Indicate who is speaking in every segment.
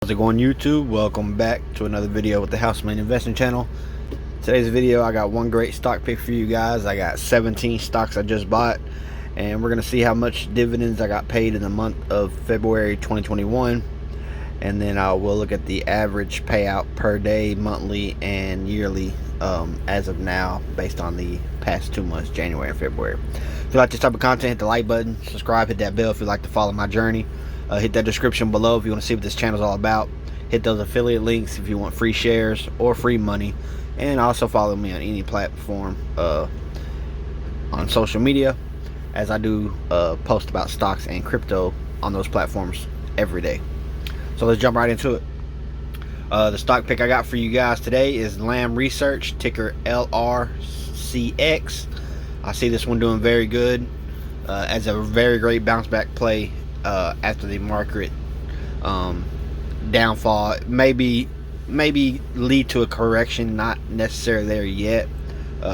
Speaker 1: How's it going, YouTube? Welcome back to another video with the Houseman Investing Channel. Today's video, I got one great stock pick for you guys. I got 17 stocks I just bought, and we're gonna see how much dividends I got paid in the month of February 2021, and then I will look at the average payout per day, monthly, and yearly as of now, based on the past 2 months, January and February. If you like this type of content, hit the like button, subscribe, hit that bell if you'd like to follow my journey. Hit that description below if you want to see what this channel is all about. Hit those affiliate links if you want free shares or free money, and also follow me on any platform on social media, as I do post about stocks and crypto on those platforms every day. So let's jump right into it. The stock pick I got for you guys today is Lam Research, ticker LRCX. I see this one doing very good as a very great bounce back play after the market downfall. Maybe lead to a correction, not necessarily there yet.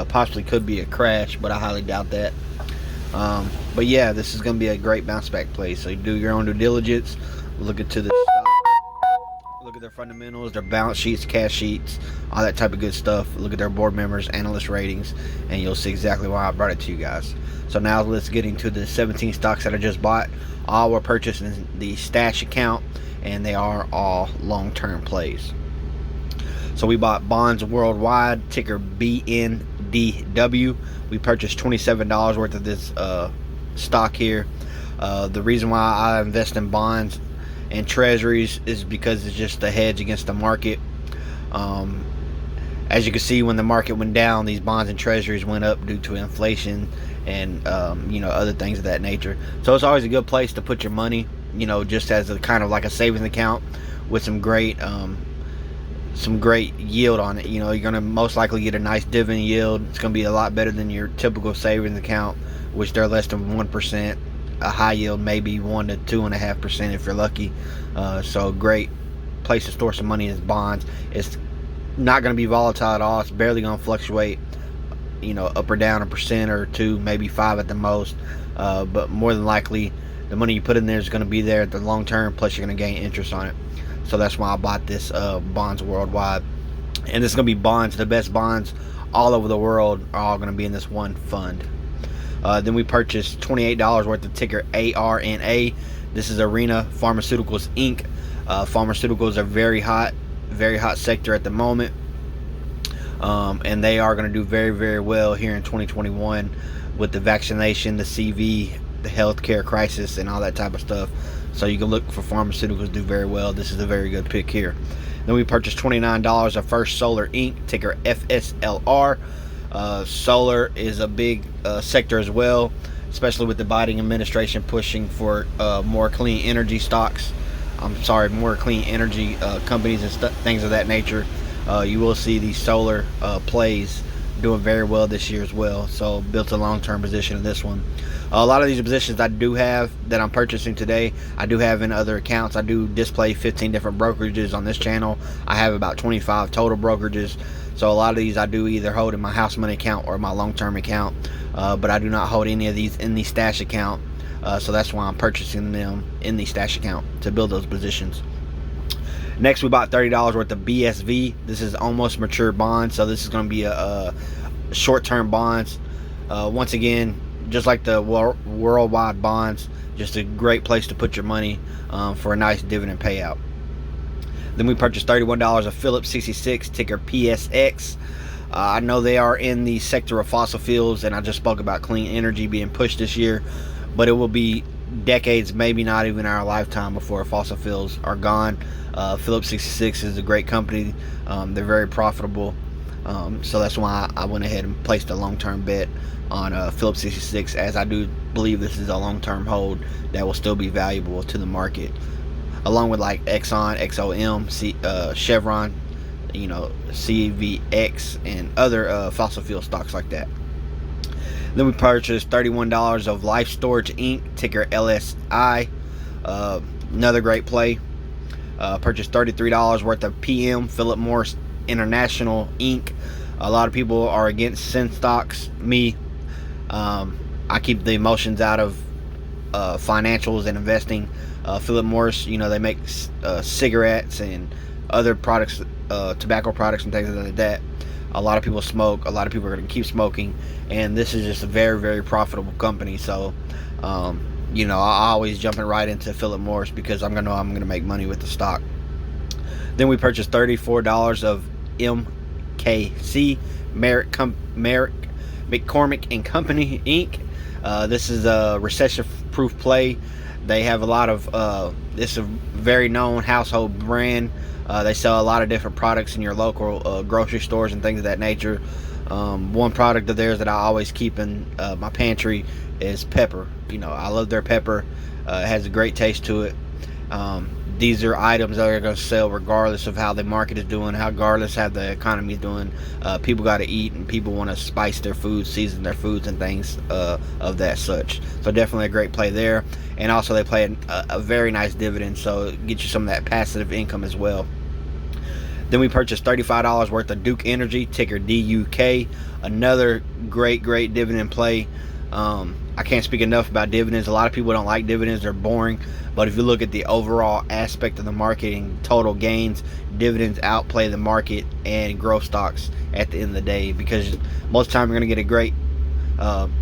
Speaker 1: Possibly could be a crash, but I highly doubt that. But yeah, this is going to be a great bounce back play. So you do your own due diligence, look into the stock, look at their fundamentals, their balance sheets, cash sheets, all that type of good stuff. Look at their board members, analyst ratings, and you'll see exactly why I brought it to you guys. So now let's get into the 17 stocks that I just bought. All were purchased in the stash account, and they are all long-term plays. So we bought Bonds Worldwide, ticker BNDW. We purchased $27 worth of this stock here. The reason why I invest in bonds and treasuries is because it's just a hedge against the market. As you can see, when the market went down, these bonds and treasuries went up due to inflation and other things of that nature. So it's always a good place to put your money, just as a kind of like a savings account with some great yield on it. You're gonna most likely get a nice dividend yield. It's gonna be a lot better than your typical savings account, which they're less than 1%. A high yield maybe 1 to 2.5% if you're lucky. So great place to store some money is bonds. It's not going to be volatile at all. It's barely going to fluctuate, up or down 1% or 2, maybe 5 at the most. But more than likely, the money you put in there is going to be there at the long term. Plus, you're going to gain interest on it. So that's why I bought this Bonds Worldwide. And this is going to be bonds. The best bonds all over the world are all going to be in this one fund. Then we purchased $28 worth of ticker ARNA. This is Arena Pharmaceuticals Inc. Pharmaceuticals are very hot sector at the moment, and they are going to do very, very well here in 2021 with the vaccination, the CV, the healthcare crisis, and all that type of stuff. So you can look for pharmaceuticals to do very well. This is a very good pick here. Then we purchased $29 of First Solar Inc. ticker FSLR. Solar is a big sector as well, especially with the Biden administration pushing for more clean energy stocks. More clean energy companies and things of that nature. You will see these solar plays doing very well this year as well. So built a long-term position in this one. A lot of these positions I do have that I'm purchasing today, I do have in other accounts. I do display 15 different brokerages on this channel. I have about 25 total brokerages. So a lot of these I do either hold in my house money account or my long-term account, but I do not hold any of these in the stash account. So that's why I'm purchasing them in the stash account to build those positions. Next, we bought $30 worth of BSV. This is almost mature bonds, so this is going to be a short-term bonds. Once again, just like the worldwide bonds, just a great place to put your money for a nice dividend payout. Then we purchased $31 of Phillips 66, ticker PSX. I know they are in the sector of fossil fuels, and I just spoke about clean energy being pushed this year, but it will be decades, maybe not even our lifetime, before fossil fuels are gone. Phillips 66 is a great company. They're very profitable. So that's why I went ahead and placed a long-term bet on Phillips 66, as I do believe this is a long-term hold that will still be valuable to the market, along with like Exxon, XOM, Chevron, CVX, and other fossil fuel stocks like that. Then we purchased $31 of Life Storage Inc., ticker LSI. Another great play. Purchased $33 worth of PM, Philip Morris International Inc. A lot of people are against sin stocks. Me, I keep the emotions out of financials and investing. Philip Morris, they make cigarettes and other products, tobacco products and things like that. A lot of people smoke. A lot of people are going to keep smoking, and this is just a very, very profitable company. So, I always jumping right into Philip Morris because I'm gonna make money with the stock. Then we purchased $34 of MKC, McCormick and Company Inc. This is a recession-proof play. They have a lot of this is a very known household brand. They sell a lot of different products in your local grocery stores and things of that nature. One product of theirs that I always keep in my pantry is pepper. I love their pepper. It has a great taste to it. These are items that are going to sell regardless of how the market is doing, regardless how the economy is doing. People got to eat, and people want to spice their food, season their foods and things of that such. So definitely a great play there. And also they play a very nice dividend, so get you some of that passive income as well. Then we purchased $35 worth of Duke Energy, ticker DUK. Another great dividend play. I can't speak enough about dividends. A lot of people don't like dividends. They're boring. But if you look at the overall aspect of the market and total gains, dividends outplay the market and growth stocks at the end of the day, because most of the time you're going to get a great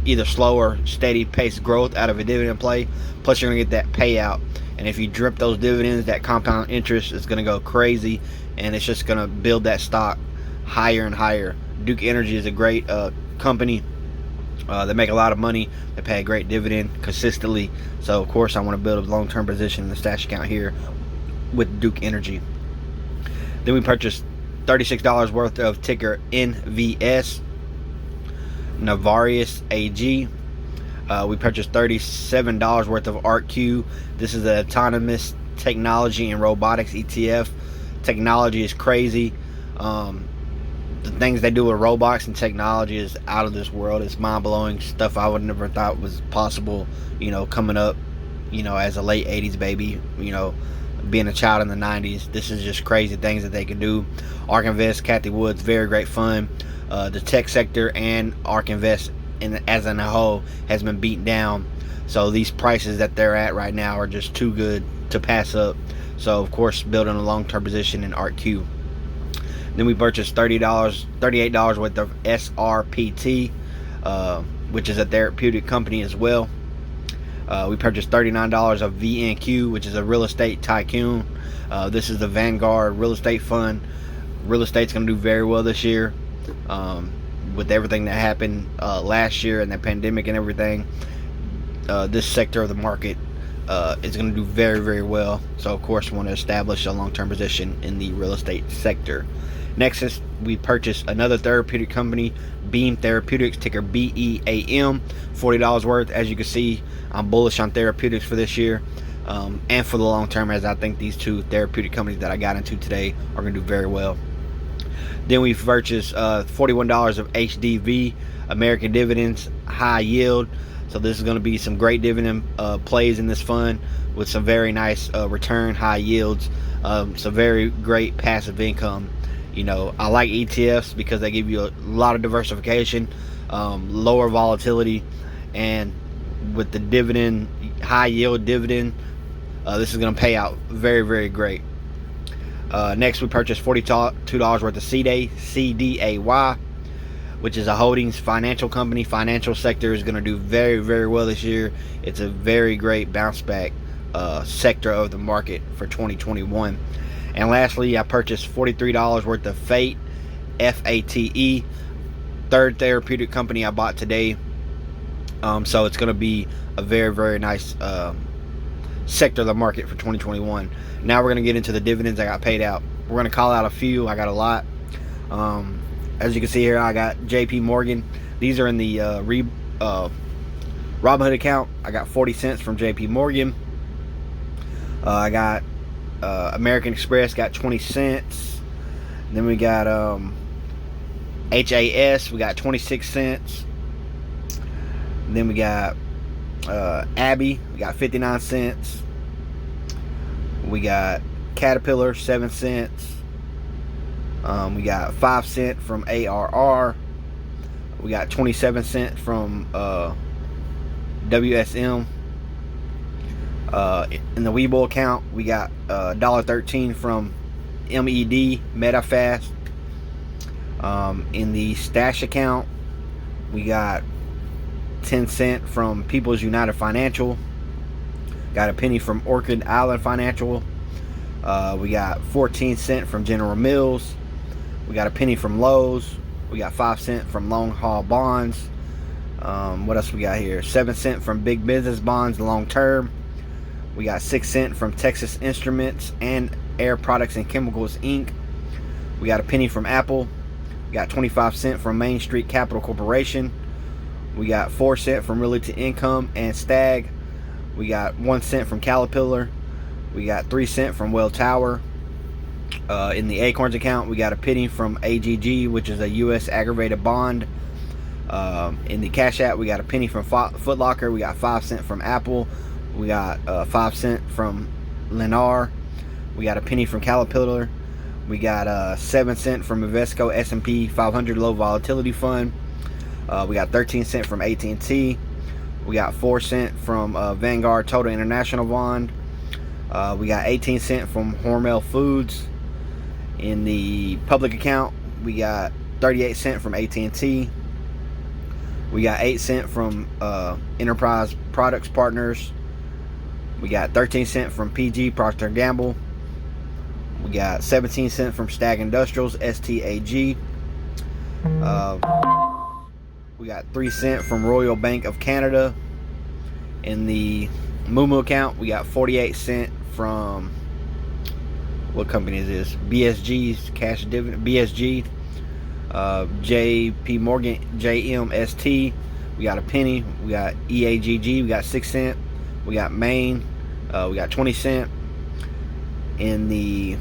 Speaker 1: either slow or steady paced growth out of a dividend play. Plus you're going to get that payout. And if you drip those dividends, that compound interest is going to go crazy, and it's just going to build that stock higher and higher. Duke Energy is a great company. They make a lot of money. They pay a great dividend consistently. So, of course, I want to build a long-term position in the stash account here with Duke Energy. Then we purchased $36 worth of ticker NVS, Navarius AG. We purchased $37 worth of ARQ. This is an autonomous technology and robotics ETF. Technology is crazy. The things they do with robots and technology is out of this world. It's mind-blowing stuff I would never thought was possible, coming up, as a late 80s baby, being a child in the 90s. This is just crazy things that they can do. ARK Invest, Kathy Woods, very great fun. The tech sector and ARK Invest as a whole has been beaten down. So these prices that they're at right now are just too good to pass up. So, of course, building a long-term position in ARQ. Then we purchased $38 worth of SRPT, which is a therapeutic company as well. We purchased $39 of VNQ, which is a real estate tycoon. This is the Vanguard real estate fund. Real estate's going to do very well this year. With everything that happened last year and the pandemic and everything, this sector of the market is going to do very, very well. So, of course, we want to establish a long-term position in the real estate sector. Next is we purchased another therapeutic company, Beam Therapeutics, ticker BEAM, $40 worth. As you can see, I'm bullish on therapeutics for this year and for the long term, as I think these two therapeutic companies that I got into today are going to do very well. Then we purchased $41 of HDV, American Dividends, high yield. So this is going to be some great dividend plays in this fund with some very nice return, high yields, some very great passive income. I like ETFs because they give you a lot of diversification, lower volatility, and with the dividend, high yield dividend, this is going to pay out very, very great. Next, we purchased $42 worth of CDAY, which is a holdings financial company. Financial sector is going to do very, very well this year. It's a very great bounce back sector of the market for 2021. And lastly, I purchased $43 worth of FATE, FATE, third therapeutic company I bought today. So it's going to be a very, very nice sector of the market for 2021. Now we're going to get into the dividends I got paid out. We're going to call out a few. I got a lot. As you can see here, I got JP Morgan. These are in the Robinhood account. I got 40 cents from JP Morgan. I got American Express, got 20 cents. Then we got HAS, we got 26 cents. Then we got Abby, we got 59 cents. We got Caterpillar, 7 cents. We got 5 cents from ARR. We got 27 cents from WSM. In the Webull account, we got $1.13 from MedFast. In the Stash account, we got 10 cent from People's United Financial. Got a penny from Orchid Island Financial. We got 14 cent from General Mills. We got a penny from Lowe's. We got 5 cent from Long Haul Bonds. What else we got here? 7 cent from Big Business Bonds long term. We got 6 cent from Texas Instruments and Air Products and Chemicals Inc. We got a penny from Apple. We got 25 cent from Main Street Capital Corporation. We got 4 cent from Realty Income and Stag. We got 1 cent from Caterpillar. We got 3 cent from Well Tower. In the Acorns account, we got a penny from AGG, which is a U.S. aggravated bond. In the Cash App, we got a penny from Foot Locker. We got 5 cent from Apple. We got 5 cent from Lennar. We got a penny from Caterpillar. We got 7 cent from Invesco S&P 500 Low Volatility Fund. We got 13 cent from AT&T. We got 4 cent from Vanguard Total International Bond. We got 18 cent from Hormel Foods. In the public account, we got 38 cent from AT&T. We got 8 cent from Enterprise Products Partners. We got 13 cent from PG Procter & Gamble. We got 17 cent from Stag Industrials STAG. We got 3 cent from Royal Bank of Canada. In the moomoo account, we got 48 cent from, what company is this? BSG's cash dividend. BSG. JP Morgan JMST. We got a penny. We got EAGG. We got 6 cent. We got Maine. We got 20 cent. In the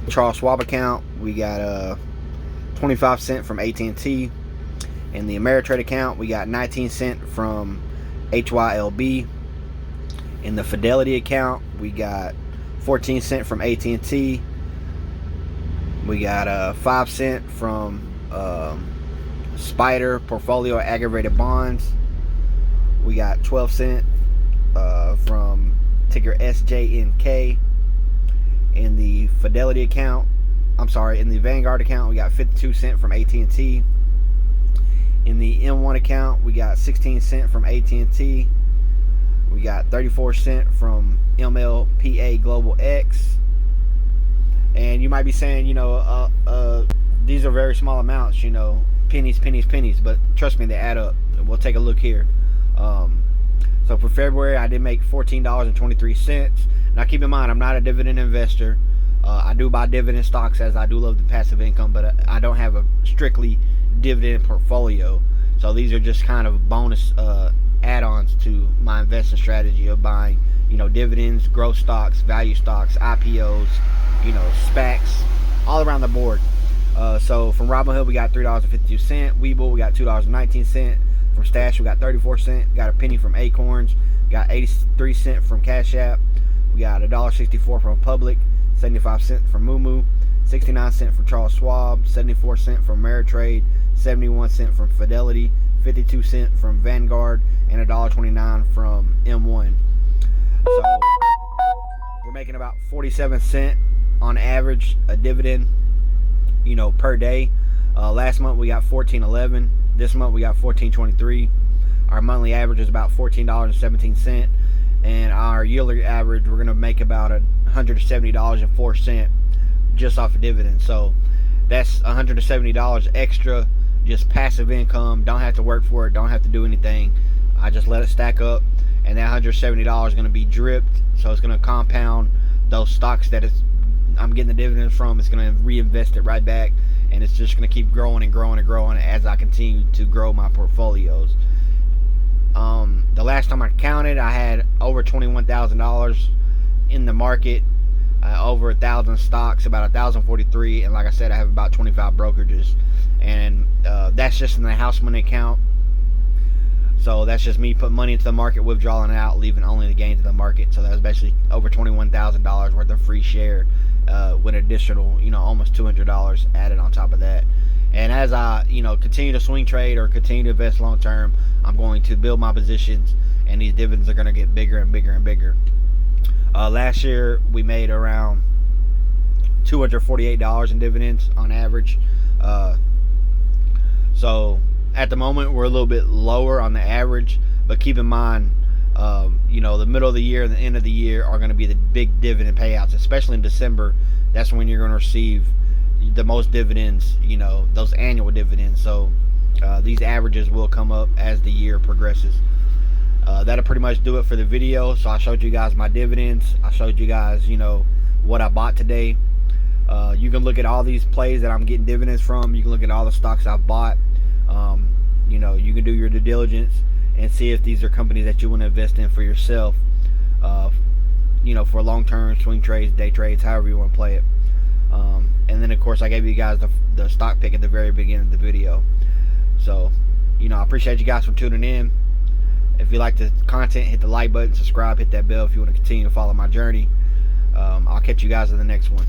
Speaker 1: Charles Schwab account, we got 25 cent from AT&T. In the Ameritrade account, we got 19 cent from HYLB. In the Fidelity account, we got 14 cent from AT&T. We got 5 cent from Spider Portfolio Aggravated Bonds. We got 12 cent from ticker SJNK. In the Fidelity account, in the Vanguard account, we got 52 cent from AT&T. In the M1 account, we got 16 cent from AT&T. We got 34 cent from MLPA Global X. And you might be saying, these are very small amounts, pennies, but trust me, they add up. We'll take a look here. So for February, I did make $14.23. Now keep in mind, I'm not a dividend investor. I do buy dividend stocks, as I do love the passive income, but I don't have a strictly dividend portfolio. So these are just kind of bonus add-ons to my investment strategy of buying, dividends, growth stocks, value stocks, IPOs, SPACs, all around the board. So from Robinhood, we got $3.52. Webull, we got $2.19. From Stash, we got 34 cent. Got a penny from Acorns. Got 83 cent from Cash App. We got $1.64 from Public. 75 cent from moomoo. 69 cent from Charles Schwab. 74 cent from Ameritrade. 71 cent from Fidelity. 52 cent from Vanguard. And $1.29 from M1. So we're making about 47 cent on average a dividend, per day. Last month we got $14.11. This month we got $14.23. Our monthly average is about $14.17, and our yearly average we're gonna make about $170.04 just off of dividends. So that's $170 extra, just passive income. Don't have to work for it. Don't have to do anything. I just let it stack up, and that $170 is gonna be dripped. So it's gonna compound those stocks that I'm getting the dividends from. It's gonna reinvest it right back. And it's just going to keep growing and growing and growing as I continue to grow my portfolios. The last time I counted, I had over $21,000 in the market, over 1,000 stocks, about 1,043, and like I said, I have about 25 brokerages, and that's just in the house money account. So that's just me putting money into the market, withdrawing it out, leaving only the gains in the market. So that was basically over $21,000 worth of free share, with additional, almost $200 added on top of that. And as I, continue to swing trade or continue to invest long term, I'm going to build my positions and these dividends are going to get bigger and bigger and bigger. Last year we made around $248 in dividends on average. So at the moment we're a little bit lower on the average, but keep in mind, the middle of the year and the end of the year are going to be the big dividend payouts, especially in December. That's when you're going to receive the most dividends, those annual dividends. So these averages will come up as the year progresses. That'll pretty much do it for the video. So I showed you guys my dividends. I showed you guys, what I bought today. You can look at all these plays that I'm getting dividends from. You can look at all the stocks I've bought. You can do your due diligence and see if these are companies that you want to invest in for yourself. For long-term swing trades, day trades, however you want to play it. And then of course I gave you guys the stock pick at the very beginning of the video. So, I appreciate you guys for tuning in. If you like the content, hit the like button, subscribe, hit that bell if you want to continue to follow my journey. I'll catch you guys in the next one.